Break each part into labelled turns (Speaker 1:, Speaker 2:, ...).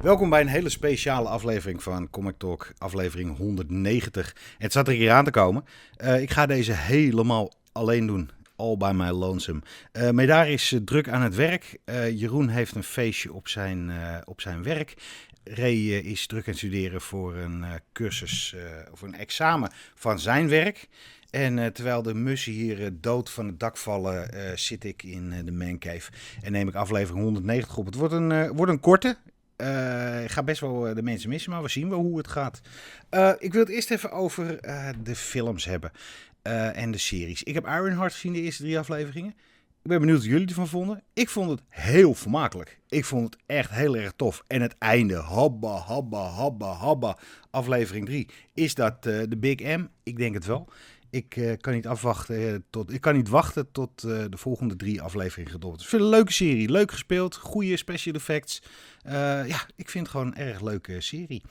Speaker 1: Welkom bij een hele speciale aflevering van Comic Talk, aflevering 190. Het zat er hier aan te komen. Ik ga deze helemaal alleen doen, all by my lonesome. Medard is druk aan het werk. Jeroen heeft een feestje op zijn werk. Ray is druk aan het studeren voor een cursus of een examen van zijn werk. En terwijl de mussen hier dood van het dak vallen, zit ik in de mancave en neem ik aflevering 190 op. Het wordt een korte. Ik ga best wel de mensen missen, maar we zien wel hoe het gaat. Ik wil het eerst even over de films hebben en de series. Ik heb Ironheart gezien, de eerste 3 afleveringen. Ik ben benieuwd wat jullie ervan vonden. Ik vond het heel vermakelijk. Ik vond het echt heel erg tof. En het einde, habba. Aflevering 3. Is dat de Big M? Ik denk het wel. Ik kan niet wachten tot de volgende 3 afleveringen gedopt is. Ik vind het een leuke serie. Leuk gespeeld. Goede special effects. Ik vind het gewoon een erg leuke serie.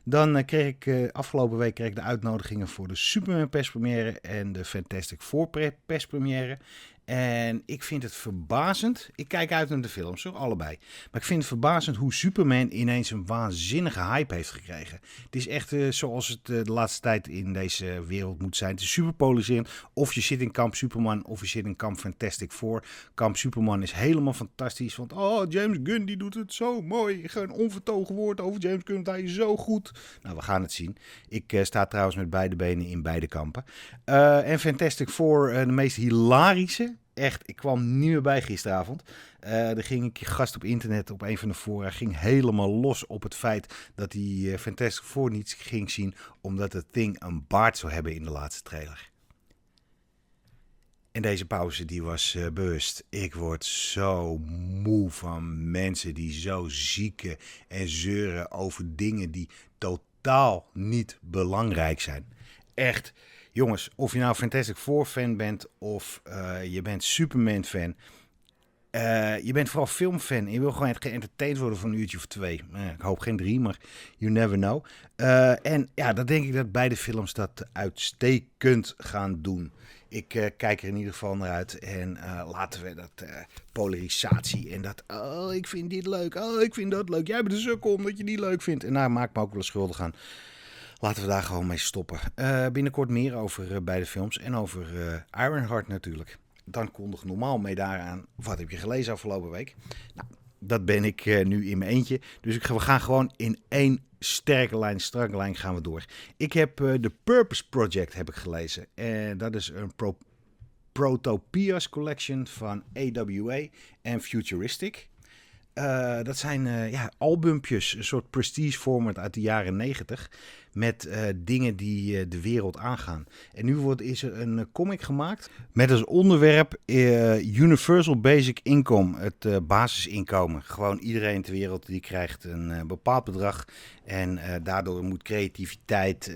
Speaker 1: Dan kreeg ik afgelopen week de uitnodigingen voor de Superman perspremière en de Fantastic Four perspremière. En ik vind het verbazend. Ik kijk uit naar de films, hoor, allebei. Maar ik vind het verbazend hoe Superman ineens een waanzinnige hype heeft gekregen. Het is echt zoals het de laatste tijd in deze wereld moet zijn. Het is super polariserend. Of je zit in kamp Superman of je zit in kamp Fantastic Four. Kamp Superman is helemaal fantastisch. Want James Gunn die doet het zo mooi. Geen onvertogen woord over James Gunn, want hij is zo goed. Nou, we gaan het zien. Ik sta trouwens met beide benen in beide kampen. En Fantastic Four, de meest hilarische. Echt, ik kwam niet meer bij gisteravond. Er ging een gast op internet op een van de fora. Ging helemaal los op het feit dat hij Fantastic Four niet ging zien. Omdat het ding een baard zou hebben in de laatste trailer. En deze pauze die was bewust. Ik word zo moe van mensen die zo zieken en zeuren over dingen die totaal niet belangrijk zijn. Echt. Jongens, of je nou Fantastic Four fan bent of je bent Superman fan. Je bent vooral filmfan en je wil gewoon geëntertained worden voor een uurtje of 2. Ik hoop geen 3, maar you never know. En ja, dan denk ik dat beide films dat uitstekend gaan doen. Ik kijk er in ieder geval naar uit. En laten we dat polarisatie en dat... ik vind dit leuk. Ik vind dat leuk. Jij bent een sukkel omdat je die leuk vindt. En daar maak ik me ook wel schuldig aan. Laten we daar gewoon mee stoppen. Binnenkort meer over beide films en over Ironheart natuurlijk. Dan kondig normaal mee daaraan. Wat heb je gelezen afgelopen week? Nou, dat ben ik nu in mijn eentje. Dus we gaan gewoon in één strakke lijn gaan we door. Ik heb The Purpose Project heb ik gelezen. En dat is een Protopias collection van AWA en Futuristic. Dat zijn albumpjes, een soort prestige format uit de jaren 90 met dingen die de wereld aangaan. En nu is er een comic gemaakt met als onderwerp Universal Basic Income, het basisinkomen. Gewoon iedereen ter wereld die krijgt een bepaald bedrag en daardoor moet creativiteit,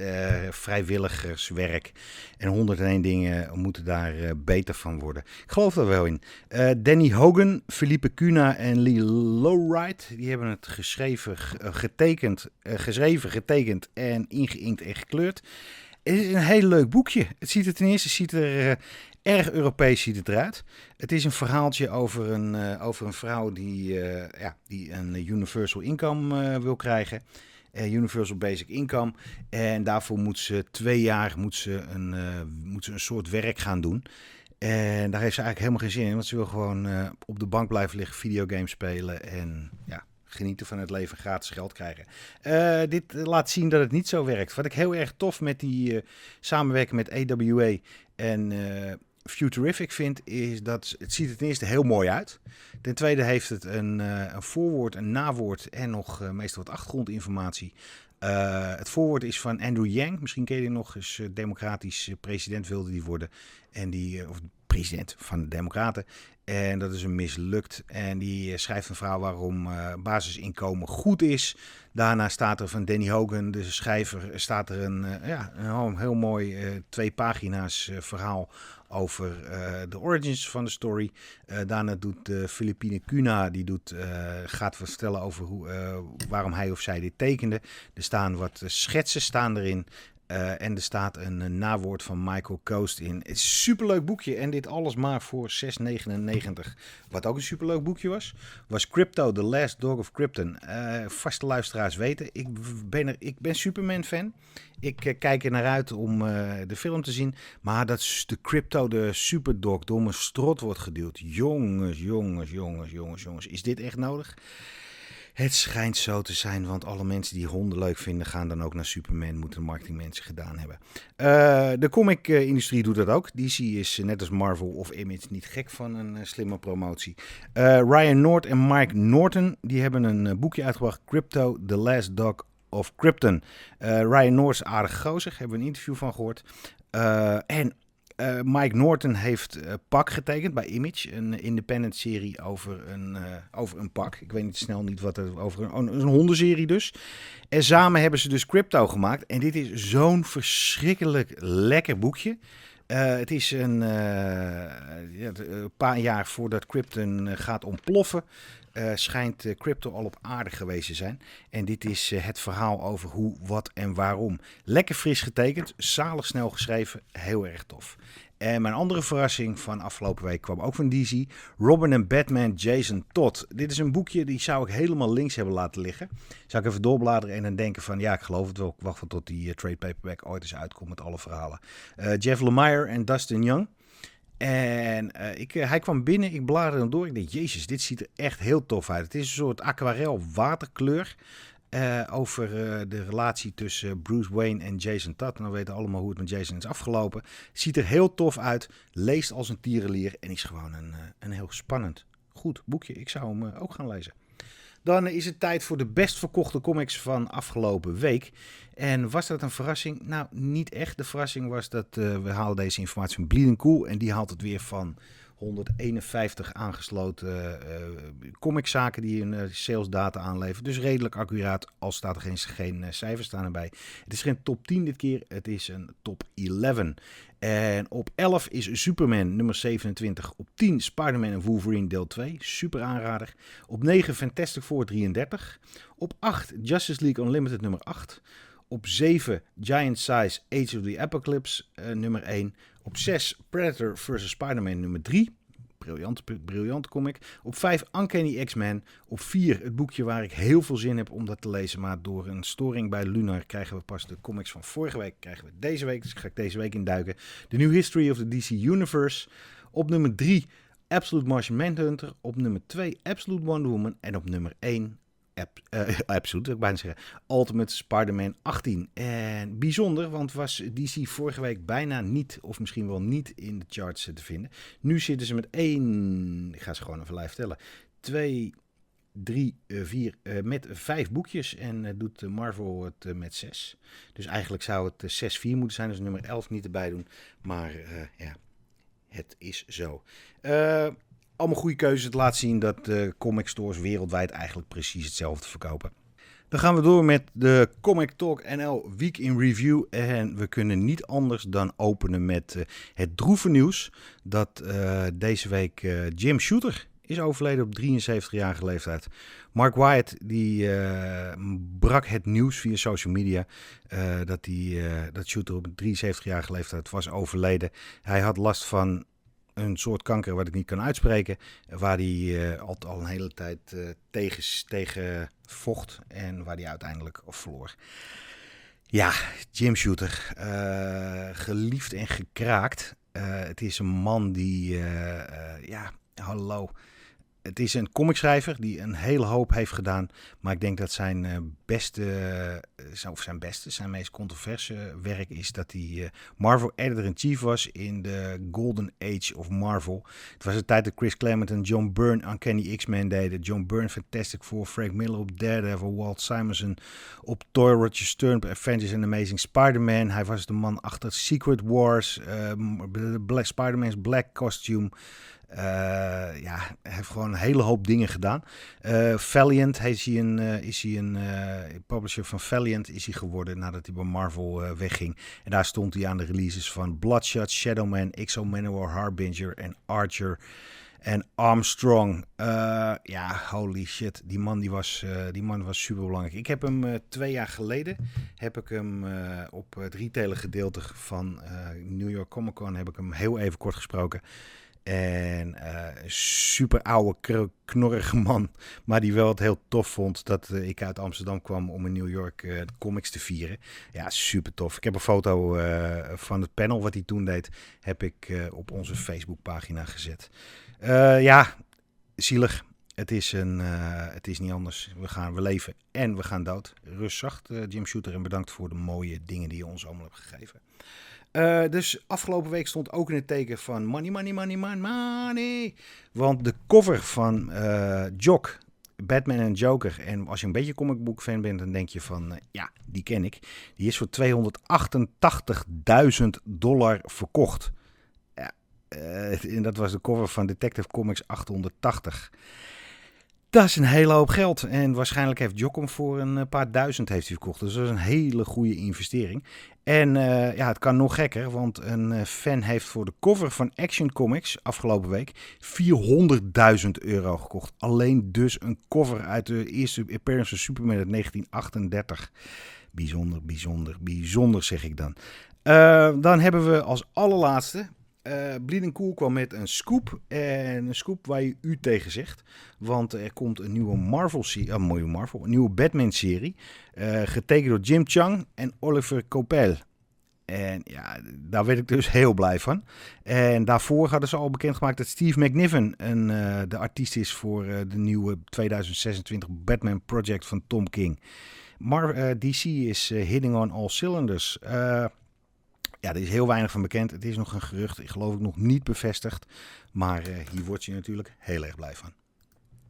Speaker 1: vrijwilligerswerk en 101 dingen moeten daar beter van worden. Ik geloof daar wel in. Danny Hogan, Philippe Cuna en Lee Lowright, die hebben het geschreven, getekend en ingeïnkt en gekleurd. Het is een heel leuk boekje. Het ziet er ten eerste erg Europees ziet het eruit. Het is een verhaaltje over een vrouw die een universal income wil krijgen. Universal Basic Income. En daarvoor moet ze 2 jaar een soort werk gaan doen. En daar heeft ze eigenlijk helemaal geen zin in. Want ze wil gewoon op de bank blijven liggen, videogames spelen en genieten van het leven, gratis geld krijgen. Dit laat zien dat het niet zo werkt. Wat ik heel erg tof met die samenwerking met AWA en Futurific vind, is dat het ziet er ten eerste heel mooi uit. Ten tweede heeft het een voorwoord, een nawoord en nog meestal wat achtergrondinformatie. Het voorwoord is van Andrew Yang. Misschien ken je die nog eens. Democratisch president wilde die worden. Of president van de Democraten. En dat is hem mislukt. En die schrijft een verhaal waarom basisinkomen goed is. Daarna staat er van Danny Hogan, de schrijver, staat er een heel mooi 2 pagina's verhaal over de origins van de story. Daarna doet Philippine Cuna, gaat vertellen over waarom hij of zij dit tekende. Er staan wat schetsen erin. En er staat een nawoord van Michael Coast in. Het is een superleuk boekje en dit alles maar voor €6,99. Wat ook een superleuk boekje was Crypto, The Last Dog of Krypton. Vaste luisteraars weten, ik ben Superman-fan. Ik kijk er naar uit om de film te zien. Maar dat de Crypto, de superdog, door mijn strot wordt geduwd. Jongens. Is dit echt nodig? Het schijnt zo te zijn, want alle mensen die honden leuk vinden gaan dan ook naar Superman. Moeten marketingmensen gedaan hebben. De comic-industrie doet dat ook. DC is net als Marvel of Image niet gek van een slimme promotie. Ryan North en Mike Norton die hebben een boekje uitgebracht. Crypto, The Last Dog of Krypton. Ryan North is aardig gozer. Hebben we een interview van gehoord. Mike Norton heeft Pak getekend bij Image. Een independent serie over een pak. Ik weet niet snel niet wat het over een hondenserie dus. En samen hebben ze dus Crypto gemaakt. En dit is zo'n verschrikkelijk lekker boekje. Het is een paar jaar voordat Krypton gaat ontploffen. Schijnt Crypto al op aarde geweest te zijn. En dit is het verhaal over hoe, wat en waarom. Lekker fris getekend, zalig snel geschreven, heel erg tof. En mijn andere verrassing van afgelopen week kwam ook van DC. Robin en Batman, Jason Todd. Dit is een boekje, die zou ik helemaal links hebben laten liggen. Zou ik even doorbladeren en dan denken van, ja, ik geloof het wel. Ik wacht wel tot die trade paperback ooit eens uitkomt met alle verhalen. Jeff Lemire en Dustin Young. En hij kwam binnen, ik bladerde hem door. Ik dacht, jezus, dit ziet er echt heel tof uit. Het is een soort aquarel waterkleur over de relatie tussen Bruce Wayne en Jason Todd. En we weten allemaal hoe het met Jason is afgelopen. Ziet er heel tof uit, leest als een tierenlier en is gewoon een heel spannend, goed boekje. Ik zou hem ook gaan lezen. Dan is het tijd voor de best verkochte comics van afgelopen week. En was dat een verrassing? Nou, niet echt. De verrassing was dat we halen deze informatie van Bleeding Cool. En die haalt het weer van 151 aangesloten comiczaken die hun salesdata aanleveren. Dus redelijk accuraat, al staat er geen cijfers staan erbij. Het is geen top 10 dit keer, het is een top 11. En op 11 is Superman nummer 27. Op 10 Spider-Man en Wolverine deel 2. Super aanrader. Op 9 Fantastic Four 33. Op 8 Justice League Unlimited nummer 8. Op 7 Giant Size Age of the Apocalypse nummer 1. Op 6 Predator vs. Spider-Man nummer 3. Briljante comic. Op 5 Uncanny X-Men. Op 4 het boekje waar ik heel veel zin heb om dat te lezen. Maar door een storing bij Lunar krijgen we pas de comics van vorige week. Krijgen we deze week. Dus ga ik deze week induiken. The New History of the DC Universe. Op nummer 3 Absolute Martian Manhunter. Op nummer 2 Absolute Wonder Woman. En op nummer 1 Absoluut, ik bijna zeggen. Ultimate Spider-Man 18. En bijzonder, want was DC vorige week bijna niet, of misschien wel niet in de charts te vinden. Nu zitten ze met 1, ik ga ze gewoon even live tellen. 2, 3, 4, met 5 boekjes. En doet Marvel het met 6. Dus eigenlijk zou het 6-4 moeten zijn, dus nummer 11 niet erbij doen. Maar ja, het is zo. Allemaal goede keuzes. Het laat zien dat de comic stores wereldwijd eigenlijk precies hetzelfde verkopen. Dan gaan we door met de Comic Talk NL Week in Review. En we kunnen niet anders dan openen met het droeve nieuws dat deze week Jim Shooter is overleden op 73-jarige leeftijd. Mark Wyatt die brak het nieuws via social media dat Shooter op 73-jarige leeftijd was overleden. Hij had last van een soort kanker wat ik niet kan uitspreken, waar hij al een hele tijd tegen vocht en waar hij uiteindelijk verloor. Ja, Jim Shooter, geliefd en gekraakt. Het is een man die, hallo. Het is een comicschrijver die een hele hoop heeft gedaan. Maar ik denk dat zijn meest controverse werk is dat hij Marvel Editor-in-Chief was in de Golden Age of Marvel. Het was de tijd dat Chris Claremont en John Byrne Uncanny X-Men deden. John Byrne Fantastic Four, Frank Miller op Daredevil, Walt Simonson op Thor, Roger Stern op Avengers and Amazing Spider-Man. Hij was de man achter Secret Wars, Spider-Man's Black Costume. Hij heeft gewoon een hele hoop dingen gedaan. Valiant is hij een publisher van Valiant is hij geworden nadat hij bij Marvel wegging. En daar stond hij aan de releases van Bloodshot, Shadowman, X-O Manowar, Harbinger en Archer. En Armstrong, holy shit, die man was super belangrijk. Ik heb hem 2 jaar geleden, op het retail gedeelte van New York Comic Con, heb ik hem heel even kort gesproken. En super oude, knorrige man, maar die wel het heel tof vond dat ik uit Amsterdam kwam om in New York de comics te vieren. Ja, super tof. Ik heb een foto van het panel wat hij toen deed, heb ik op onze Facebookpagina gezet. Zielig. Het is niet anders. We leven en we gaan dood. Rust zacht, Jim Shooter, en bedankt voor de mooie dingen die je ons allemaal hebt gegeven. Dus afgelopen week stond ook in het teken van money, money, money, money, money. Want de cover van Jock, Batman en Joker. En als je een beetje comicbook fan bent, dan denk je van, die ken ik. Die is voor $288.000 verkocht. En dat was de cover van Detective Comics 880. Dat is een hele hoop geld. En waarschijnlijk heeft Jock hem voor een paar duizend heeft hij verkocht. Dus dat is een hele goede investering. En het kan nog gekker. Want een fan heeft voor de cover van Action Comics afgelopen week €400.000 gekocht. Alleen dus een cover uit de eerste appearance van Superman uit 1938. Bijzonder, bijzonder, bijzonder zeg ik dan. Dan hebben we als allerlaatste... Bleeding Cool kwam met een scoop. En een scoop waar je u tegen zegt. Want er komt een nieuwe een nieuwe Batman-serie. Getekend door Jim Cheung en Oliver Coipel. En ja, daar werd ik dus heel blij van. En daarvoor hadden ze al bekendgemaakt dat Steve McNiven de artiest is voor de nieuwe 2026 Batman Project van Tom King. Maar DC is hitting on all cylinders. Er is heel weinig van bekend. Het is nog een gerucht. Ik geloof ik nog niet bevestigd. Maar hier word je natuurlijk heel erg blij van.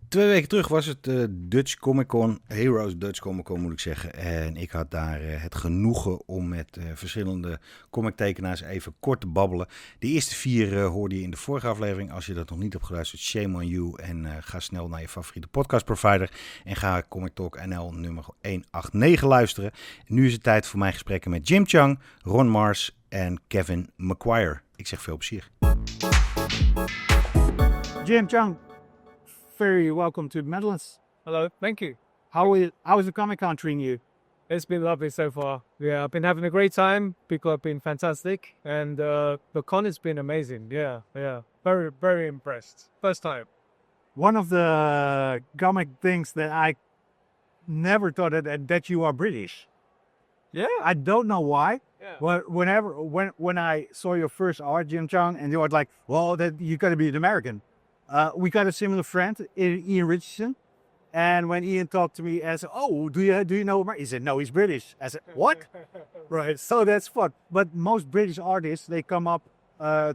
Speaker 1: 2 weken terug was het Dutch Comic Con. Heroes Dutch Comic Con moet ik zeggen. En ik had daar het genoegen om met verschillende comictekenaars even kort te babbelen. De eerste 4 hoorde je in de vorige aflevering. Als je dat nog niet hebt geluisterd, shame on you. En ga snel naar je favoriete podcastprovider. En ga Comic Talk NL nummer 189 luisteren. En nu is het tijd voor mijn gesprekken met Jim Cheung, Ron Marz en Kevin Maguire. Ik zeg veel plezier.
Speaker 2: Jim Cheung, very welcome to the Netherlands.
Speaker 3: Hello, thank you.
Speaker 2: How is the Comic Con treating you?
Speaker 3: It's been lovely so far. Yeah, I've been having a great time. People have been fantastic. And the con has been amazing. Yeah. Very, very impressed. First time.
Speaker 2: One of the comic things that I never thought that you are British.
Speaker 3: Yeah.
Speaker 2: I don't know why.
Speaker 3: Yeah.
Speaker 2: But when I saw your first art, Jim Cheung, and you were like, well, that you got to be an American. We got a similar friend, Ian Richardson. And when Ian talked to me, I said, oh, do you know him? He said, no, he's British. I said, what? Right, so that's fun. But most British artists, they come up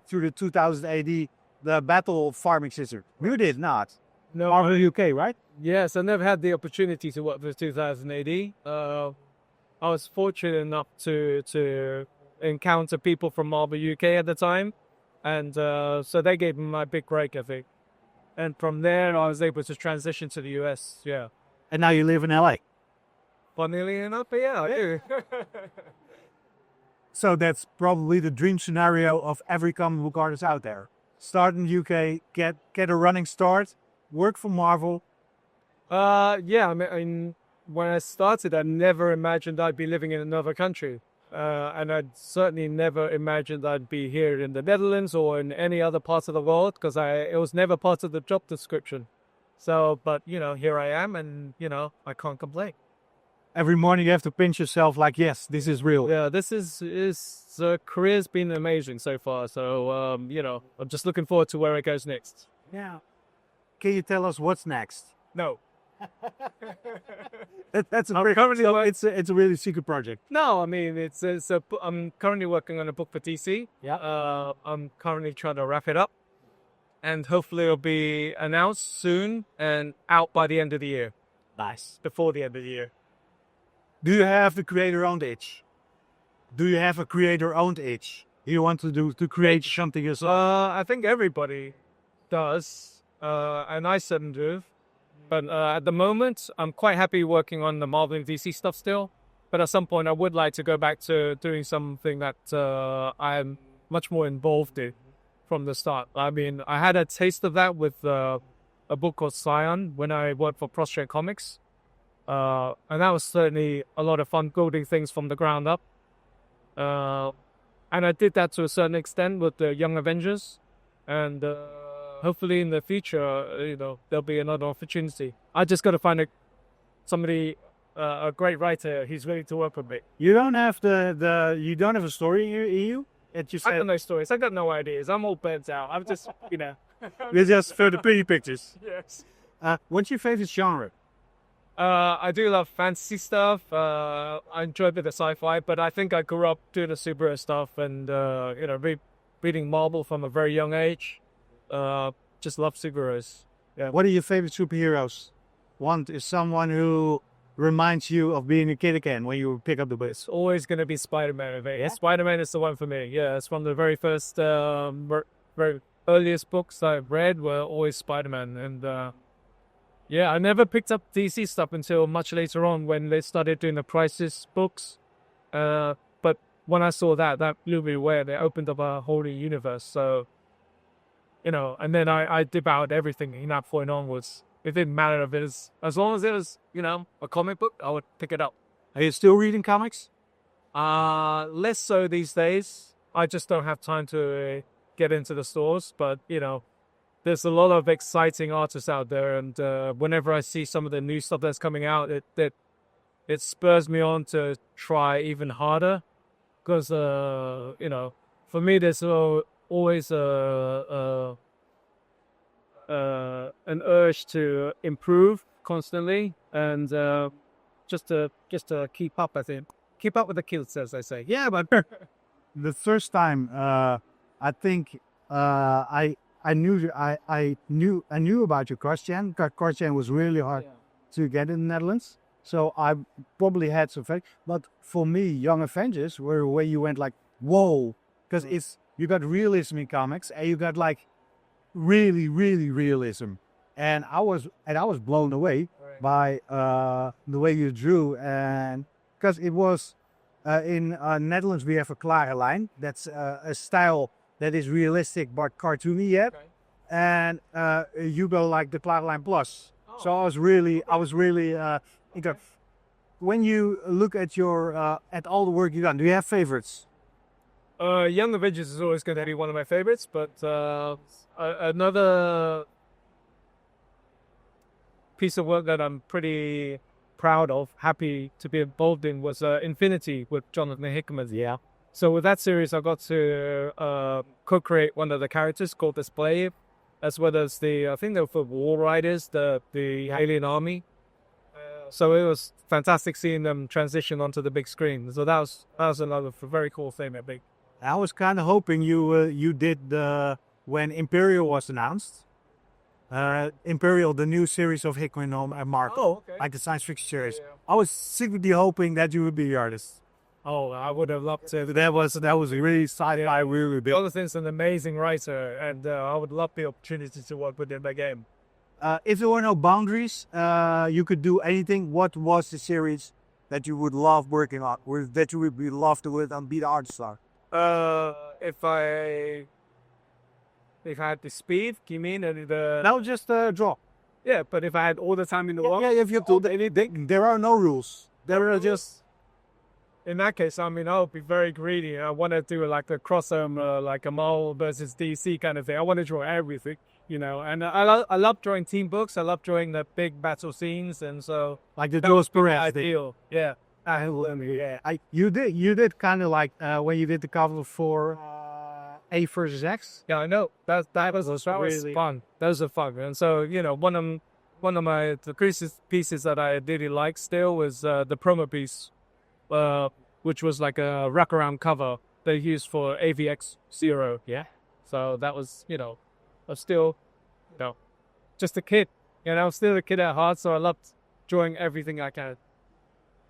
Speaker 2: through the 2000 AD, the battle farming system. You did not.
Speaker 3: No.
Speaker 2: Marvel UK, right?
Speaker 3: Yes, I never had the opportunity to work for 2000 AD. I was fortunate enough to encounter people from Marvel UK at the time. And so they gave me my big break, I think. And from there, I was able to transition to the US, yeah.
Speaker 2: And now you live in LA.
Speaker 3: Funnily enough, yeah, I do.
Speaker 2: So that's probably the dream scenario of every comic book artist out there. Start in the UK, get a running start, work for Marvel.
Speaker 3: Yeah, I mean, when I started, I never imagined I'd be living in another country. And I'd certainly never imagined I'd be here in the Netherlands or in any other part of the world, because it was never part of the job description. So, but, here I am, and, I can't complain.
Speaker 2: Every morning you have to pinch yourself like, yes, this is real.
Speaker 3: Yeah, this is the career's been amazing so far. So, I'm just looking forward to where it goes next.
Speaker 2: Yeah. Can you tell us what's next?
Speaker 3: No.
Speaker 2: It's a really secret project.
Speaker 3: No, I mean, I'm currently working on a book for DC.
Speaker 2: Yeah.
Speaker 3: I'm currently trying to wrap it up, and hopefully it'll be announced soon and out by the end of the year.
Speaker 2: Nice.
Speaker 3: Before the end of the year.
Speaker 2: Do you have the creator-owned itch? Do you have a creator-owned itch? You want to create something yourself?
Speaker 3: I think everybody does, and I certainly do. But at the moment, I'm quite happy working on the Marvel and DC stuff still. But at some point, I would like to go back to doing something that I'm much more involved in. from the start. I mean, I had a taste of that with a book called Scion when I worked for Prostrate Comics. And that was certainly a lot of fun building things from the ground up. And I did that to a certain extent with the Young Avengers. And hopefully in the future, there'll be another opportunity. I just got to find somebody, a great writer, he's ready to work with me.
Speaker 2: You don't have you don't have a story in you?
Speaker 3: I got no stories. I got no ideas. I'm all burnt out. I'm just,
Speaker 2: It's just for the pretty pictures.
Speaker 3: Yes.
Speaker 2: What's your favorite genre?
Speaker 3: I do love fantasy stuff. I enjoy a bit of sci-fi, but I think I grew up doing the superhero stuff and, reading Marvel from a very young age. Just love superheroes.
Speaker 2: Yeah. What are your favorite superheroes? One is someone who reminds you of being a kid again when you pick up the book.
Speaker 3: It's always going to be Spider-Man. Yeah? Spider-Man is the one for me. Yeah, it's one of the very first, very earliest books I've read were always Spider-Man. And I never picked up DC stuff until much later on when they started doing the Crisis books. But when I saw that blew me away. They opened up a whole new universe. So, and then I devoured everything in that point onwards. It didn't matter if it was, as long as it was, a comic book, I would pick it up.
Speaker 2: Are you still reading comics?
Speaker 3: Less so these days. I just don't have time to get into the stores. But, there's a lot of exciting artists out there. And whenever I see some of the new stuff that's coming out, it spurs me on to try even harder. Because, for me, there's always an urge to improve constantly and just to keep up. I think keep up with the kids, as I say.
Speaker 2: Yeah, but the first time I think I knew about your cross-gen. Cross-gen was really hard to get in the Netherlands, so I probably had some faith. But for me, Young Avengers were where you went like, whoa, because you got realism in comics and you got like really realism, and I was blown away by the way you drew, and because it was in Netherlands we have a klare lijn. That's a style that is realistic but cartoony yet, and you go like the klare lijn plus. So I was really into. When you look at your at all the work you've done, do you have favorites?
Speaker 3: Young Avengers is always going to be one of my favorites, but another piece of work that I'm pretty proud of, happy to be involved in, was Infinity with Jonathan Hickman.
Speaker 2: Yeah.
Speaker 3: So with that series, I got to co-create one of the characters called the Slave, as well as I think they were for War Riders, the alien army. So it was fantastic seeing them transition onto the big screen. So that was another very cool thing, I think.
Speaker 2: I was kind of hoping you did when Imperial was announced. Imperial, the new series of Hickman and Marz, like the science fiction series. Yeah. I was secretly hoping that you would be the artist.
Speaker 3: Oh, I would have loved to.
Speaker 2: That was really exciting. I really built.
Speaker 3: Jonathan's an amazing writer, and I would love the opportunity to work with him again.
Speaker 2: If there were no boundaries, you could do anything. What was the series that you would love working on, or that you would be love to work on, be the artist on?
Speaker 3: If I had the speed, you mean?
Speaker 2: No, just draw.
Speaker 3: Yeah, but if I had all the time in the world.
Speaker 2: Yeah, if you do anything, there are no rules. There are just.
Speaker 3: In that case, I mean, I'll be very greedy. I want to do like a crossover, like a Marvel versus DC kind of thing. I want to draw everything, And I love drawing team books. I love drawing the big battle scenes, and so
Speaker 2: like the Duos Perez
Speaker 3: ideal. Yeah.
Speaker 2: You did kind of like when you did the cover for A versus X.
Speaker 3: Yeah, I know that was really fun. Those are fun, and so one of the pieces that I really like still was the promo piece, which was like a wraparound cover they used for AVX-0.
Speaker 2: Yeah.
Speaker 3: So that was I'm still just a kid. I'm still a kid at heart, so I loved drawing everything I can.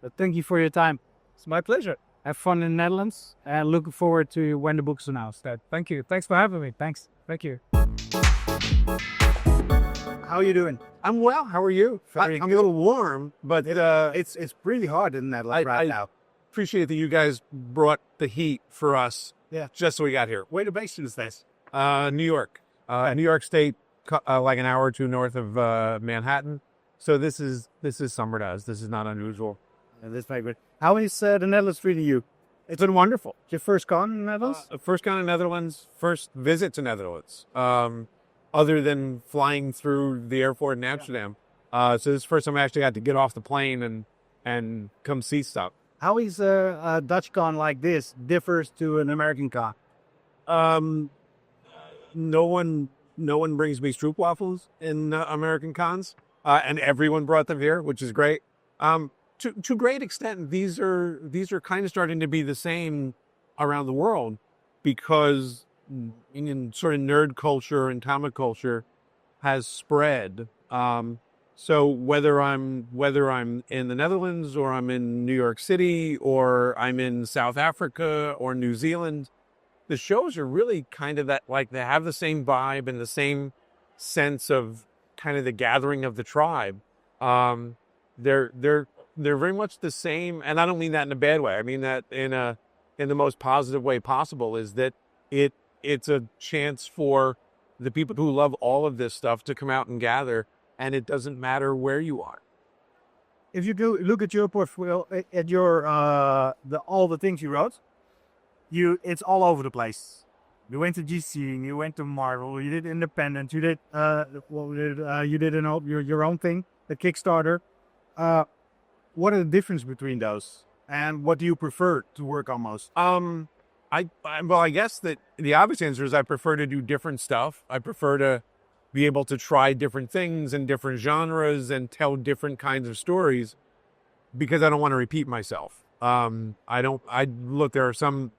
Speaker 2: But thank you for your time.
Speaker 3: It's my pleasure.
Speaker 2: Have fun in the Netherlands, and looking forward to when the book's announced.
Speaker 3: Thank you. Thanks for having me.
Speaker 2: Thanks.
Speaker 3: Thank you.
Speaker 2: How are you doing?
Speaker 4: I'm well. How are you? I'm a little warm, but
Speaker 2: It's pretty hard in the Netherlands right now.
Speaker 4: Appreciate that you guys brought the heat for us.
Speaker 2: Yeah.
Speaker 4: Just so we got here.
Speaker 2: Where the base is this?
Speaker 4: New York. New York State, like an hour or two north of Manhattan. So this is summer to us. This is not unusual.
Speaker 2: That's very good. How is the Netherlands treating you?
Speaker 4: It's been wonderful.
Speaker 2: Your first con in the Netherlands?
Speaker 4: First con in Netherlands, first visit to Netherlands. Other than flying through the airport in Amsterdam. So this is the first time I actually got to get off the plane and come see stuff.
Speaker 2: How is a Dutch con like this differs to an American con?
Speaker 4: No one brings me stroopwafels in American cons, and everyone brought them here, which is great. To great extent, these are kind of starting to be the same around the world, because in sort of nerd culture and comic culture has spread. So whether I'm in the Netherlands or I'm in New York City or I'm in South Africa or New Zealand, the shows are really kind of that, like, they have the same vibe and the same sense of kind of the gathering of the tribe. They're very much the same, and I don't mean that in a bad way. I mean that in the most positive way possible. Is that it's a chance for the people who love all of this stuff to come out and gather, and it doesn't matter where you are.
Speaker 2: If you go look at your portfolio, at your all the things you wrote, it's all over the place. You went to GC, you went to Marvel, you did independent, you did your own thing, the Kickstarter. What are the difference between those, and what do you prefer to work on most?
Speaker 4: I guess that the obvious answer is I prefer to do different stuff. I prefer to be able to try different things and different genres and tell different kinds of stories, because I don't want to repeat myself. There are some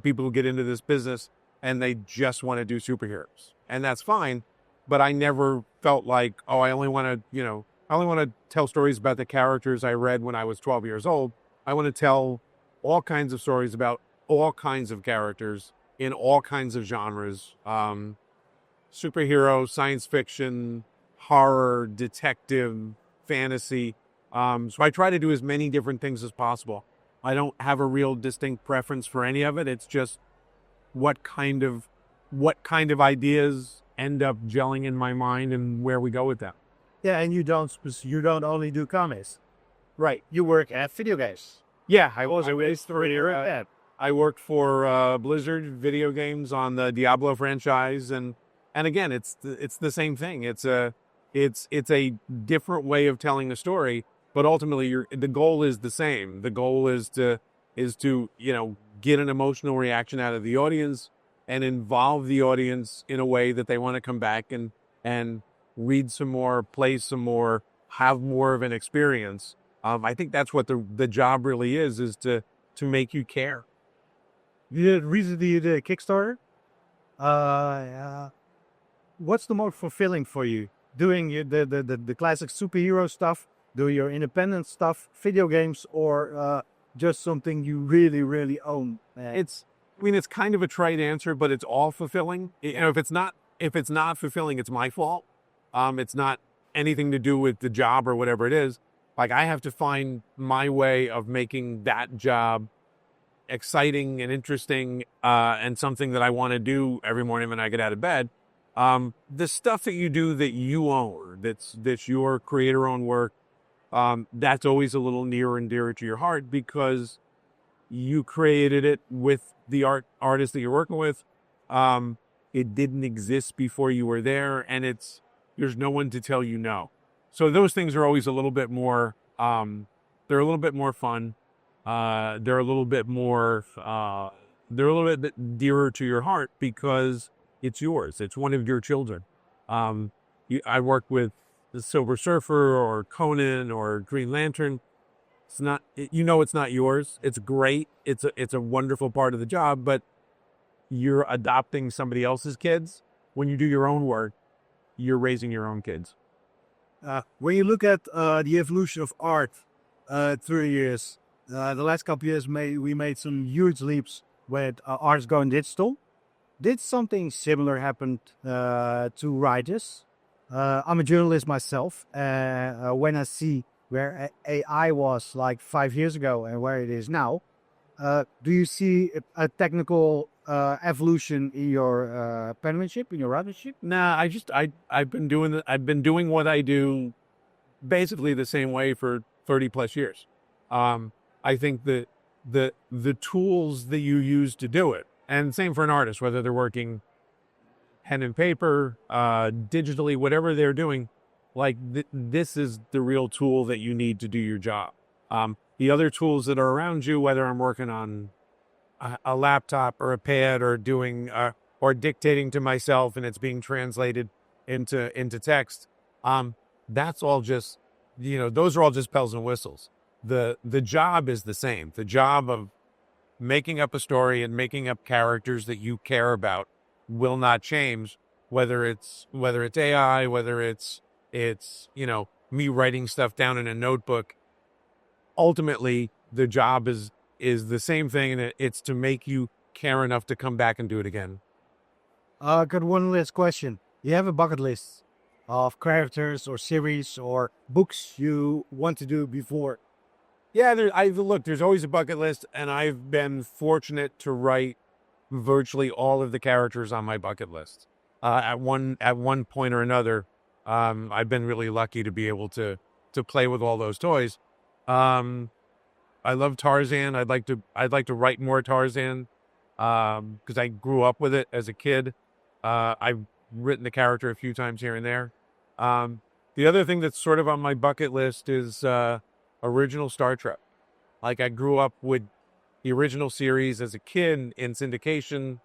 Speaker 4: people who get into this business and they just want to do superheroes, and that's fine. But I never felt like, I only want to tell stories about the characters I read when I was 12 years old. I want to tell all kinds of stories about all kinds of characters in all kinds of genres. Superhero, science fiction, horror, detective, fantasy. So I try to do as many different things as possible. I don't have a real distinct preference for any of it. It's just what kind of ideas end up gelling in my mind and where we go with them.
Speaker 2: Yeah, and you don't only do comics,
Speaker 4: Right.
Speaker 2: you work at video games.
Speaker 4: Yeah, I worked for Blizzard video games on the Diablo franchise, and again, it's the same thing. It's a different way of telling a story, but ultimately, the goal is the same. The goal is to get an emotional reaction out of the audience and involve the audience in a way that they want to come back and read some more, play some more, have more of an experience. I think that's what the job really is to make you care.
Speaker 2: Recently you did a Kickstarter. What's the most fulfilling for you? Doing the classic superhero stuff, doing your independent stuff, video games, or just something you really, really own?
Speaker 4: It's kind of a trite answer, but it's all fulfilling. If it's not fulfilling, it's my fault. It's not anything to do with the job or whatever it is. Like, I have to find my way of making that job exciting and interesting, and something that I want to do every morning when I get out of bed. The stuff that you do that you own, that's your creator-owned work, that's always a little nearer and dearer to your heart, because you created it with the artist that you're working with. It didn't exist before you were there, and there's no one to tell you no. So those things are always a little bit more, they're a little bit more fun. They're a little bit dearer to your heart, because it's yours. It's one of your children. I worked with the Silver Surfer or Conan or Green Lantern. It's not yours. It's great. It's a wonderful part of the job, but you're adopting somebody else's kids. When you do your own work, you're raising your own kids.
Speaker 2: When you look at the evolution of art through the years, the last couple of years we made some huge leaps with arts going digital. Did something similar happen to writers? I'm a journalist myself. When I see where AI was like 5 years ago and where it is now, do you see a technical evolution in your penmanship, in your writership?
Speaker 4: Nah, I've been doing what I do basically the same way for 30 plus years. I think that the tools that you use to do it, and same for an artist, whether they're working pen and paper, digitally, whatever they're doing, like this is the real tool that you need to do your job. The other tools that are around you, whether I'm working on a laptop or a pad or doing or dictating to myself and it's being translated into text, that's all just, those are all just bells and whistles. The job is the same. The job of making up a story and making up characters that you care about will not change, whether it's AI, whether it's me writing stuff down in a notebook. Ultimately, the job is the same thing, and it's to make you care enough to come back and do it again.
Speaker 2: I got one last question. You have a bucket list of characters or series or books you want to do before.
Speaker 4: Yeah, there's always a bucket list, and I've been fortunate to write virtually all of the characters on my bucket list. At one point or another, I've been really lucky to be able to play with all those toys. I love Tarzan. I'd like to write more Tarzan because I grew up with it as a kid. I've written the character a few times here and there. The other thing that's sort of on my bucket list is original Star Trek. Like I grew up with the original series as a kid in syndication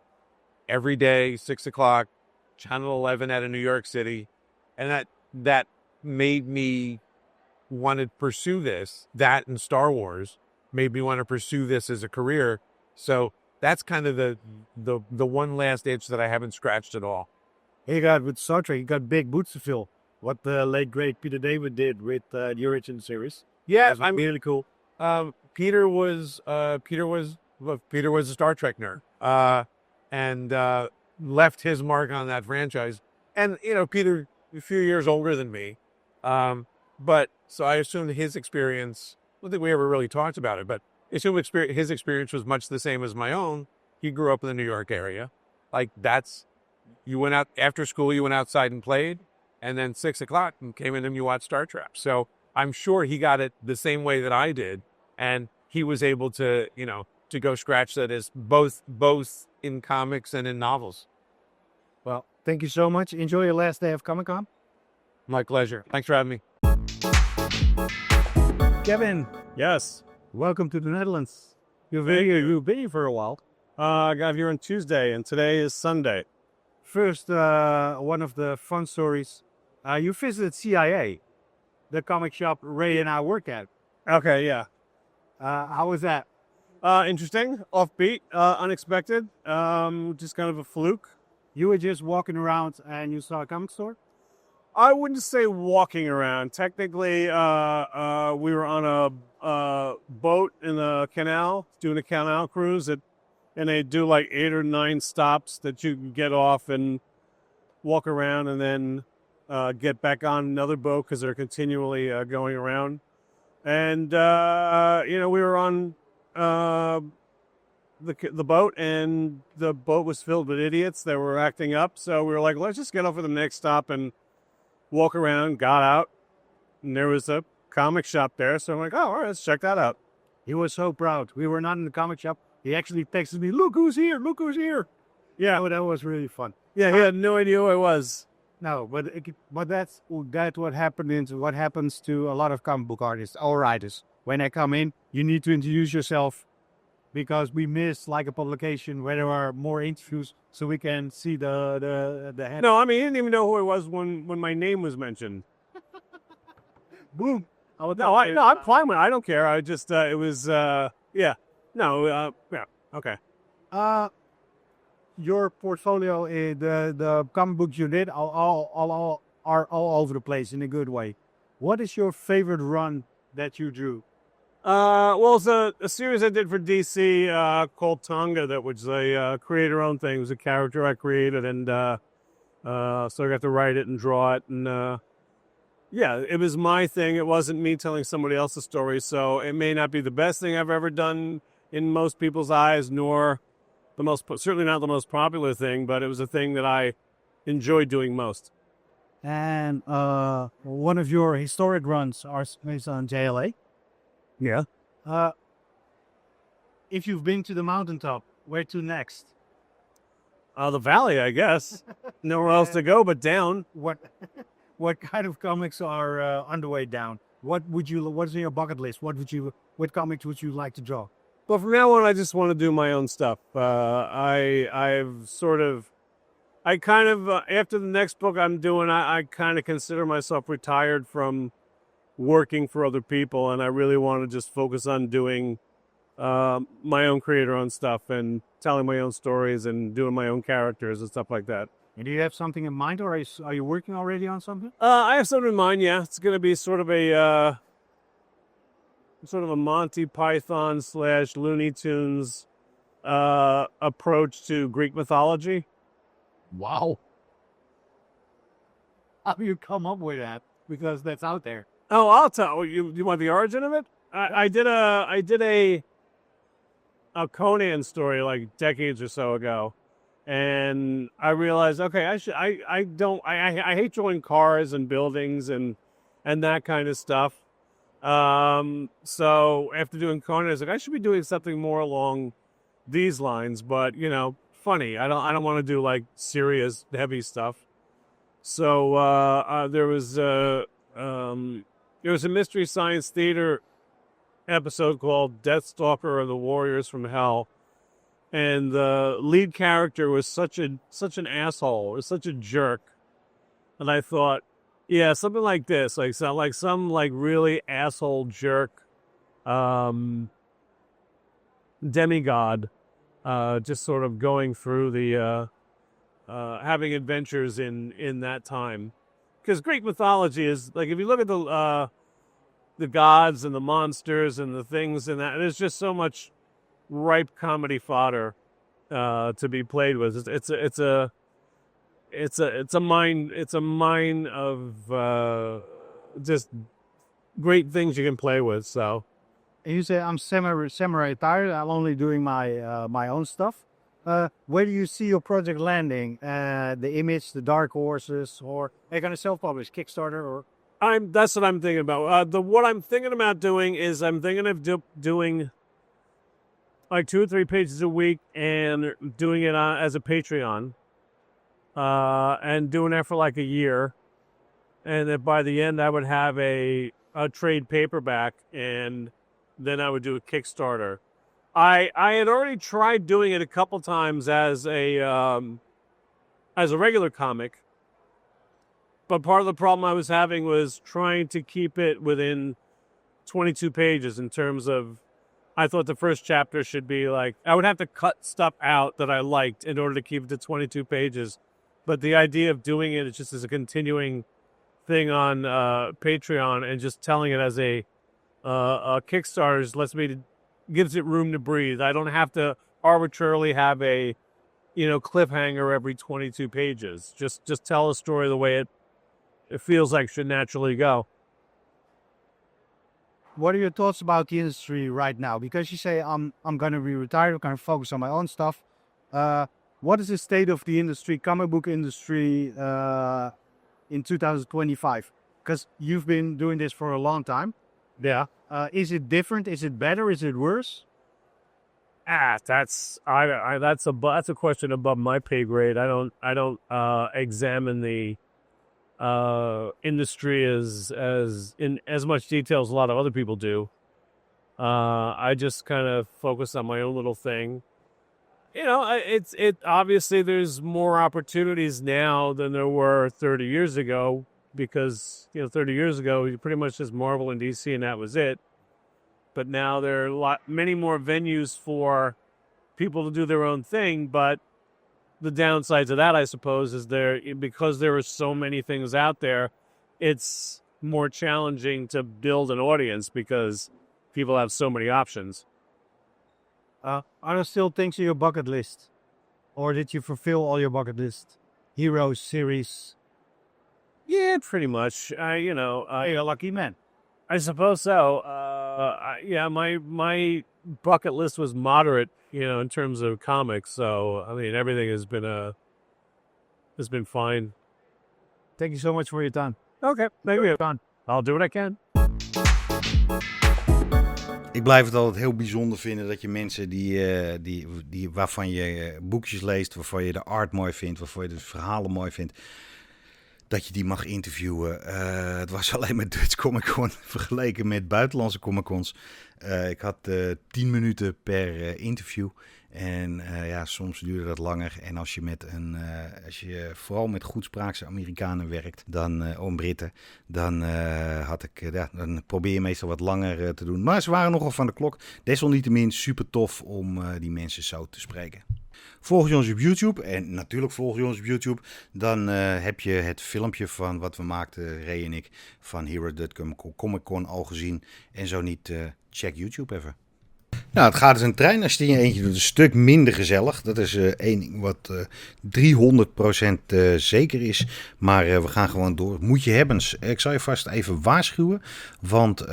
Speaker 4: every day, 6:00, Channel 11 out of New York City. And that made me want to pursue this. That and Star Wars made me want to pursue this as a career. So that's kind of the one last itch that I haven't scratched at all.
Speaker 2: You got with Star Trek, you got big boots to fill. What the late great Peter David did with the original series.
Speaker 4: Yeah,
Speaker 2: I'm really cool.
Speaker 4: Peter was a Star Trek nerd, and left his mark on that franchise. And Peter, a few years older than me, but so I assumed his experience. I don't think we ever really talked about it, but I assume his experience was much the same as my own. He grew up in the New York area. Like you went out after school, you went outside and played, and then 6:00 and came in and you watched Star Trek. So I'm sure he got it the same way that I did, and he was able to, to go scratch that as both in comics and in novels.
Speaker 2: Well, thank you so much. Enjoy your last day of Comic-Con.
Speaker 4: My pleasure. Thanks for having me.
Speaker 2: Kevin,
Speaker 5: Yes.
Speaker 2: welcome to the Netherlands. You've
Speaker 5: Thank
Speaker 2: been here for a while.
Speaker 5: I got here on Tuesday, and today is Sunday.
Speaker 2: First, one of the fun stories. You visited CIA, the comic shop Ray and I work at.
Speaker 5: Okay, yeah.
Speaker 2: How was that?
Speaker 5: Interesting, offbeat, unexpected, just kind of a fluke.
Speaker 2: You were just walking around and you saw a comic store?
Speaker 5: I wouldn't say walking around. Technically, we were on a boat in the canal, doing a canal cruise, and they do like 8 or 9 stops that you can get off and walk around and then get back on another boat because they're continually going around. And, we were on the boat, and the boat was filled with idiots that were acting up. So we were like, let's just get off at the next stop and walk around. Got out, and there was a comic shop there. So I'm like, oh, all right, let's check that out.
Speaker 2: He was so proud. We were not in the comic shop. He actually texted me, look who's here, look who's here.
Speaker 5: Yeah.
Speaker 2: Oh, that was really fun.
Speaker 5: Yeah, he had no idea who I was.
Speaker 2: No, but that's what happens to a lot of comic book artists or writers. When they come in, you need to introduce yourself because we miss like a publication where there are more interviews so we can see the head.
Speaker 5: No, I mean, he didn't even know who I was when my name was mentioned.
Speaker 2: Boom.
Speaker 5: I'm fine with it. I don't care. I just, it was, yeah. No, yeah, okay.
Speaker 2: Your portfolio, the comic books you did are all over the place in a good way. What is your favorite run that you drew?
Speaker 5: Well, it's a series I did for DC called Tonga that was a creator-owned thing. It was a character I created, and so I got to write it and draw it. And yeah, it was my thing. It wasn't me telling somebody else's story, so it may not be the best thing I've ever done in most people's eyes, nor certainly not the most popular thing, but it was a thing that I enjoyed doing most.
Speaker 2: And one of your historic runs is on JLA.
Speaker 5: Yeah.
Speaker 2: If you've been to the mountaintop, where to next?
Speaker 5: The Valley, I guess. Nowhere else to go but down.
Speaker 2: What kind of comics are on the way down? What's in your bucket list? What comics would you like to draw?
Speaker 5: Well, from now on, I just want to do my own stuff. After the next book I'm doing, I kind of consider myself retired from working for other people, and I really want to just focus on doing my own creator-owned stuff and telling my own stories and doing my own characters and stuff like that.
Speaker 2: And do you have something in mind, or are you working already on something?
Speaker 5: I have something in mind. Yeah, it's going to be sort of a Monty Python / Looney Tunes approach to Greek mythology.
Speaker 2: Wow. How do you come up with that? Because that's out there.
Speaker 5: Oh, I'll tell you. You want the origin of it? I did a Conan story like decades or so ago, and I realized, okay, I hate drawing cars and buildings and that kind of stuff. So after doing Conan, I was like, I should be doing something more along these lines, but funny. I don't want to do like serious, heavy stuff. So there was a Mystery Science Theater episode called Deathstalker or the Warriors from Hell, and the lead character was such an asshole, was such a jerk, and I thought, yeah, something like this, like some really asshole jerk, demigod, just sort of going through the having adventures in that time, because Greek mythology is like, if you look at the gods and the monsters and the things and that, there's just so much ripe comedy fodder to be played with. It's a mine of just great things you can play with. So,
Speaker 2: And you say I'm semi-retired. I'm only doing my own stuff. Where do you see your project landing? The Image, the Dark Horses, or are you going to self-publish, Kickstarter, or?
Speaker 5: That's what I'm thinking about. What I'm thinking about doing is I'm thinking of doing like 2 or 3 pages a week and doing it as a Patreon, and doing that for like a year, and then by the end I would have a trade paperback, and then I would do a Kickstarter. I had already tried doing it a couple times as a regular comic. But part of the problem I was having was trying to keep it within 22 pages in terms of, I thought the first chapter should be like, I would have to cut stuff out that I liked in order to keep it to 22 pages. But the idea of doing it just as a continuing thing on Patreon and just telling it as a Kickstarter gives it room to breathe. I don't have to arbitrarily have a, cliffhanger every 22 pages. Just tell a story the way it feels like should naturally go.
Speaker 2: What are your thoughts about the industry right now? Because you say I'm going to be retired, I'm going to focus on my own stuff. What is the state of the industry, comic book industry, in 2025? Because you've been doing this for a long time.
Speaker 5: Yeah.
Speaker 2: Is it different? Is it better? Is it worse?
Speaker 5: That's a question above my pay grade. I don't examine the industry as in as much detail as a lot of other people do. I just kind of focus on my own little thing. Obviously there's more opportunities now than there were 30 years ago, because 30 years ago you pretty much just Marvel and DC and that was it. But now there are many more venues for people to do their own thing. But the downside to that, I suppose, is because there are so many things out there, it's more challenging to build an audience because people have so many options.
Speaker 2: Are there still things in your bucket list? Or did you fulfill all your bucket list? Heroes, series?
Speaker 5: Yeah, pretty much.
Speaker 2: You're a lucky man.
Speaker 5: I suppose so. My bucket list was moderate, in terms of comics. So I mean, everything has been fine.
Speaker 2: Thank you so much for your time.
Speaker 5: Okay, thank you.
Speaker 2: Done.
Speaker 5: I'll do what I can.
Speaker 1: Ik blijf het altijd heel bijzonder vinden dat je mensen die waarvan je boekjes leest, waarvan je de art mooi vindt, waarvan je de verhalen mooi vindt, dat je die mag interviewen. Het was alleen met Dutch Comic Con vergeleken met buitenlandse Comic Cons. Ik had 10 minuten per interview. En soms duurde dat langer. En als je vooral met goedspraakse Amerikanen werkt, dan Britten, dan dan probeer je meestal wat langer te doen. Maar ze waren nogal van de klok. Desalniettemin super tof om die mensen zo te spreken. Volg je ons op YouTube, en natuurlijk volg je ons op YouTube, dan heb je het filmpje van wat we maakten, Ray en ik, van Hero.com Comic Con al gezien. En zo niet, check YouTube even. Nou, het gaat dus een trein. Als je het in je eentje doet, een stuk minder gezellig. Dat is één ding wat 300% zeker is. Maar we gaan gewoon door. Moet je hebbens. Ik zal je vast even waarschuwen. Want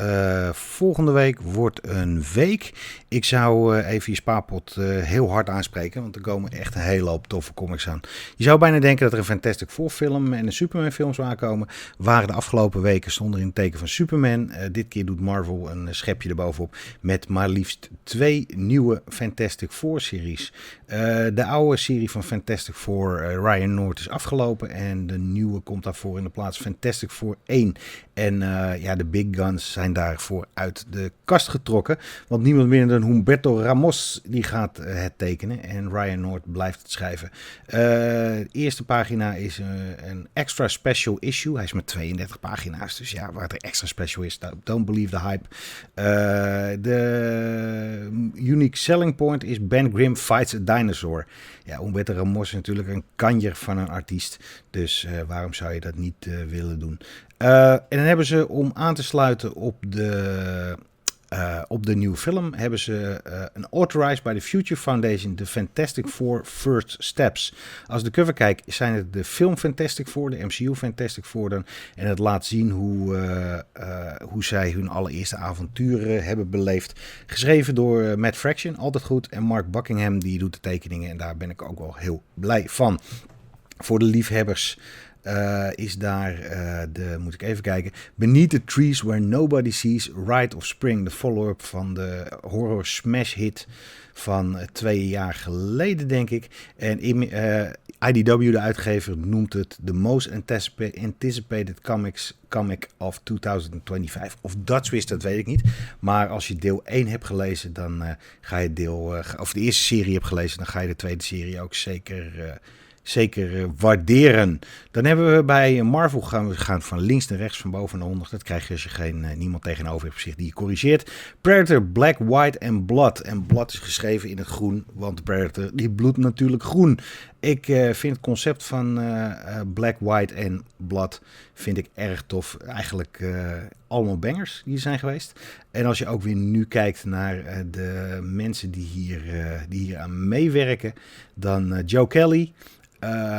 Speaker 1: volgende week wordt een week. Ik zou even je spaarpot heel hard aanspreken. Want er komen echt een hele hoop toffe comics aan. Je zou bijna denken dat er een Fantastic Four film en een Superman film zou aankomen. Waren de afgelopen weken stonden in het teken van Superman. Dit keer doet Marvel een schepje erbovenop. Met maar liefst 2 nieuwe Fantastic Four series. De oude serie van Fantastic Four, Ryan North, is afgelopen. En de nieuwe komt daarvoor in de plaats, Fantastic Four 1. En de big guns zijn daarvoor uit de kast getrokken. Want niemand minder dan Humberto Ramos die gaat het tekenen. En Ryan North blijft het schrijven. De eerste pagina is een extra special issue. Hij is met 32 pagina's. Dus ja, waar er extra special is, don't believe the hype. De unique selling point is Ben Grimm fights a dinosaur. Ja, Humberto Ramos is natuurlijk een kanjer van een artiest. Dus waarom zou je dat niet willen doen? En dan hebben ze, om aan te sluiten op de nieuwe film, hebben ze een Authorized by the Future Foundation, The Fantastic Four First Steps. Als ik de cover kijk, zijn het de film Fantastic Four, de MCU Fantastic Four dan. En het laat zien hoe zij hun allereerste avonturen hebben beleefd. Geschreven door Matt Fraction, altijd goed. En Mark Buckingham, die doet de tekeningen. En daar ben ik ook wel heel blij van. Voor de liefhebbers is daar moet ik even kijken. Beneath the Trees Where Nobody Sees, Rite of Spring, de follow-up van de horror smash hit van 2 jaar geleden, denk ik. En IDW, de uitgever, noemt het de most anticipated comic of 2025. Of dat zo is, dat weet ik niet. Maar als je deel 1 hebt gelezen, dan ga je of de eerste serie hebt gelezen, dan ga je de tweede serie ook zeker waarderen. Dan hebben we bij Marvel gaan van links naar rechts, van boven naar onder. Dat krijg je als je niemand tegenover hebt zich die je corrigeert. Predator, Black, White en Blood. En Blood is geschreven in het groen, want Predator die bloedt natuurlijk groen. Ik vind het concept van Black, White en Blood vind ik erg tof. Eigenlijk allemaal bangers die er zijn geweest. En als je ook weer nu kijkt naar de mensen die hier aan meewerken, dan Joe Kelly,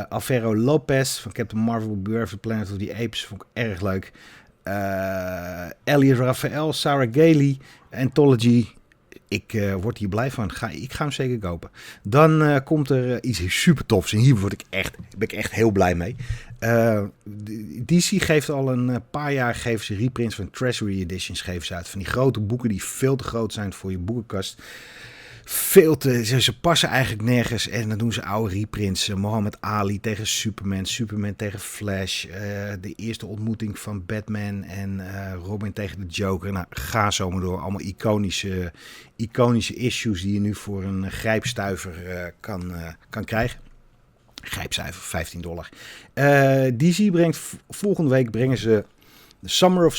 Speaker 1: Alvaro Lopez van Captain Marvel, Birth Planet of the Apes, vond ik erg leuk. Elliot Raphael, Sarah Gailey, Anthology. Ik word hier blij van. Ik ga hem zeker kopen. Dan komt er iets super tofs. En hier ben ik echt heel blij mee. DC geeft al een paar jaar geven ze reprints van Treasury Editions geven ze uit. Van die grote boeken die veel te groot zijn voor je boekenkast. Ze passen eigenlijk nergens. En dan doen ze oude reprints. Muhammad Ali tegen Superman. Superman tegen Flash. De eerste ontmoeting van Batman en Robin tegen de Joker. Nou, ga zo maar door. Allemaal iconische issues die je nu voor een grijpstuiver kan krijgen. Grijpstuiver, $15. DC brengt volgende week de Summer of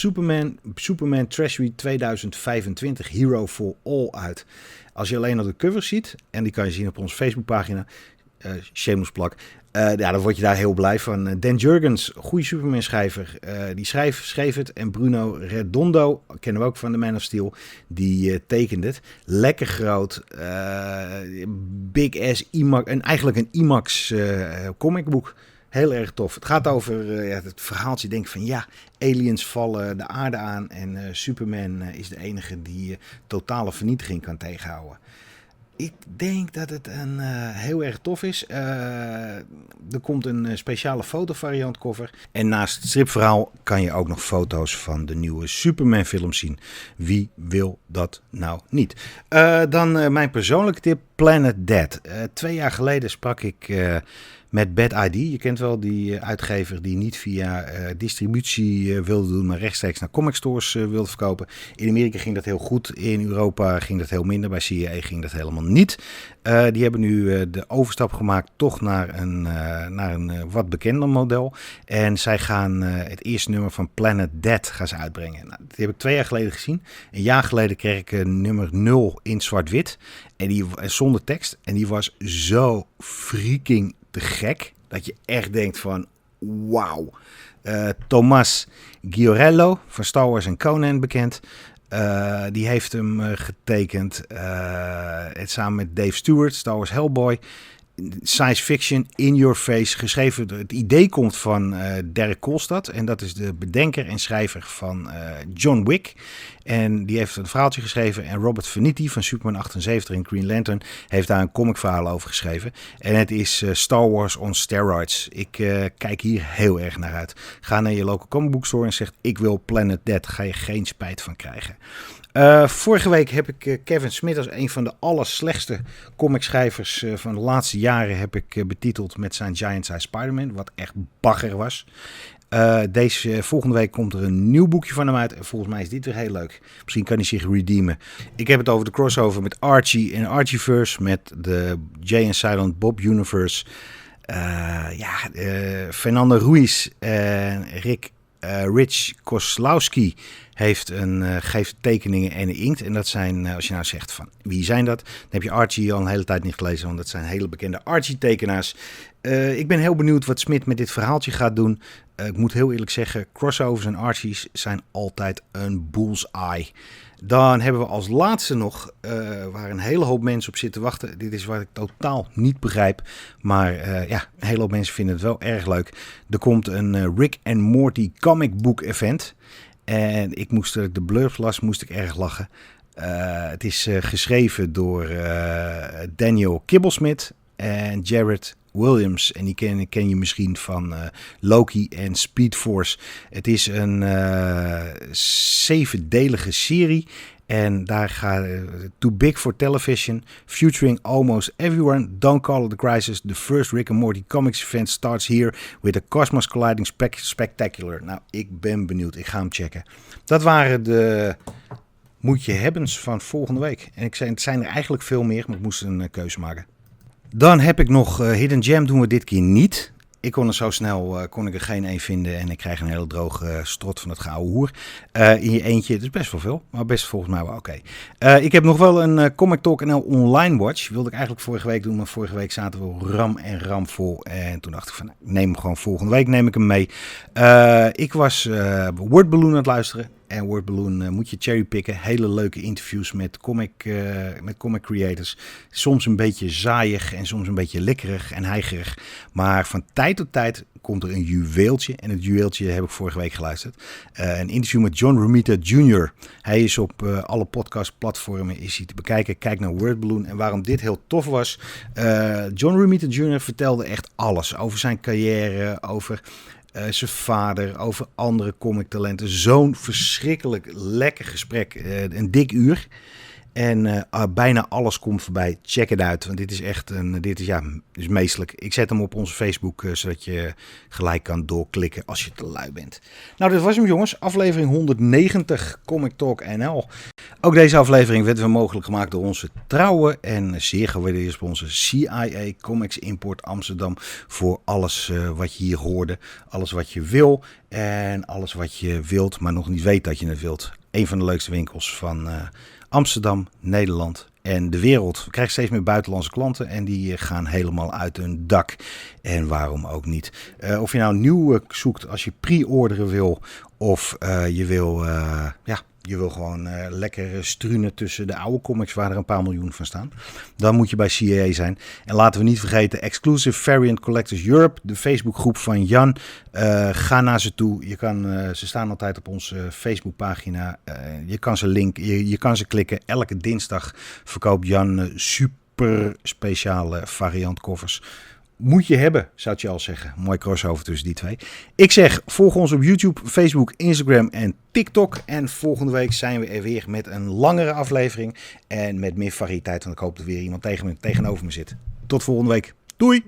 Speaker 1: Superman Treasury 2025 Hero for All uit. Als je alleen al de covers ziet, en die kan je zien op onze Facebookpagina, shameless plug, dan word je daar heel blij van. Dan Jurgens, goede Superman-schrijver, die schreef het. En Bruno Redondo, kennen we ook van de Man of Steel, die tekende het. Lekker groot, big ass IMAX, en eigenlijk een IMAX comicboek. Heel erg tof. Het gaat over het verhaaltje, denk ik van ja, aliens vallen de aarde aan en Superman is de enige die totale vernietiging kan tegenhouden. Ik denk dat het heel erg tof is. Er komt een speciale fotovariant cover. En naast het stripverhaal kan je ook nog foto's van de nieuwe Superman film zien. Wie wil dat nou niet? Dan mijn persoonlijke tip, Planet Dead. 2 jaar geleden sprak ik met Bad ID. Je kent wel die uitgever die niet via distributie wilde doen, maar rechtstreeks naar comic stores wilde verkopen. In Amerika ging dat heel goed. In Europa ging dat heel minder. Bij CIA ging dat helemaal niet. Die hebben nu de overstap gemaakt toch naar een wat bekender model. En zij gaan het eerste nummer van Planet Dead gaan ze uitbrengen. Nou, die heb ik 2 jaar geleden gezien. Een jaar geleden kreeg ik nummer 0 in zwart-wit. En die zonder tekst. En die was zo freaking te gek. Dat je echt denkt van wauw. Thomas Giorello van Star Wars en Conan bekend. Die heeft hem getekend. Het samen met Dave Stewart, Star Wars Hellboy. Science fiction, in your face, geschreven. Het idee komt van Derek Kolstad. En dat is de bedenker en schrijver van John Wick. En die heeft een verhaaltje geschreven. En Robert Venditti van Superman 78 en Green Lantern heeft daar een comicverhaal over geschreven. En het is Star Wars on steroids. Ik kijk hier heel erg naar uit. Ga naar je local comic book store en zeg ik wil Planet Dead. Ga je geen spijt van krijgen. Vorige week heb ik Kevin Smith als een van de allerslechtste comicschrijvers van de laatste jaren heb ik betiteld met zijn Giant Size Spider-Man, wat echt bagger was. Deze volgende week komt er een nieuw boekje van hem uit en volgens mij is dit weer heel leuk. Misschien kan hij zich redeemen. Ik heb het over de crossover met Archie en Archieverse, met de Jay and Silent Bob Universe. Fernando Ruiz en Rich Koslowski geeft tekeningen en inkt. En dat zijn, als je nou zegt van wie zijn dat? Dan heb je Archie al een hele tijd niet gelezen, want dat zijn hele bekende Archie-tekenaars. Ik ben heel benieuwd wat Smith met dit verhaaltje gaat doen. Ik moet heel eerlijk zeggen, crossovers en Archies zijn altijd een bullseye. Dan hebben we als laatste nog, waar een hele hoop mensen op zitten wachten. Dit is wat ik totaal niet begrijp. Maar een hele hoop mensen vinden het wel erg leuk. Er komt een Rick and Morty comic book event. En toen ik de blurbs las, moest ik erg lachen. Het is geschreven door Daniel Kibblesmith en Jared Williams. En die ken je misschien van Loki en Speed Force. Het is een 7-delige serie. En daar gaat Too Big for Television, featuring almost everyone. Don't call it a crisis. The first Rick and Morty comics event starts here with a cosmos colliding spectacular. Nou, ik ben benieuwd. Ik ga hem checken. Dat waren de Moet Je Hebbens van volgende week. En het zijn er eigenlijk veel meer, maar ik moest een keuze maken. Dan heb ik nog Hidden Gem, doen we dit keer niet. Ik kon er zo snel kon ik er geen één vinden en ik krijg een hele droge strot van het gouden hoer. In je eentje, het is best wel veel, maar best volgens mij wel oké. Ik heb nog wel een Comic Talk NL Online Watch. Wilde ik eigenlijk vorige week doen, maar vorige week zaten we ram vol. En toen dacht ik van, neem hem gewoon volgende week, neem ik hem mee. Ik was Wordballoon aan het luisteren. En Wordballoon moet je cherrypicken. Hele leuke interviews met comic creators. Soms een beetje saaiig en soms een beetje likkerig en heigerig. Maar van tijd tot tijd komt er een juweeltje. En het juweeltje heb ik vorige week geluisterd. Een interview met John Romita Jr. Hij is op alle podcastplatformen is hij te bekijken. Kijk naar Wordballoon. En waarom dit heel tof was. John Romita Jr. vertelde echt alles. Over zijn carrière, over zijn vader, over andere comictalenten. Zo'n verschrikkelijk lekker gesprek. Een dik uur. En bijna alles komt voorbij. Check het uit, want dit is echt is meestelijk. Ik zet hem op onze Facebook, zodat je gelijk kan doorklikken als je te lui bent. Nou, dit was hem jongens. Aflevering 190 Comic Talk NL. Ook deze aflevering werd weer mogelijk gemaakt door onze trouwe en zeer gewaardeerde sponsor CIA Comics Import Amsterdam. Voor alles wat je hier hoorde. Alles wat je wil en alles wat je wilt, maar nog niet weet dat je het wilt. Een van de leukste winkels van Amsterdam, Nederland en de wereld. We krijgen steeds meer buitenlandse klanten en die gaan helemaal uit hun dak. En waarom ook niet. Of je nou nieuw zoekt als je pre-orderen wil of je wil je wil gewoon lekker struinen tussen de oude comics waar er een paar miljoen van staan. Dan moet je bij CAA zijn. En laten we niet vergeten, Exclusive Variant Collectors Europe, de Facebookgroep van Jan. Ga naar ze toe. Ze staan altijd op onze Facebookpagina. Je kan ze linken, je kan ze klikken. Elke dinsdag verkoopt Jan super speciale variant covers. Moet je hebben, zou je al zeggen. Mooi crossover tussen die twee. Ik zeg, volg ons op YouTube, Facebook, Instagram en TikTok. En volgende week zijn we er weer met een langere aflevering. En met meer variëteit, want ik hoop dat weer iemand tegenover me zit. Tot volgende week. Doei!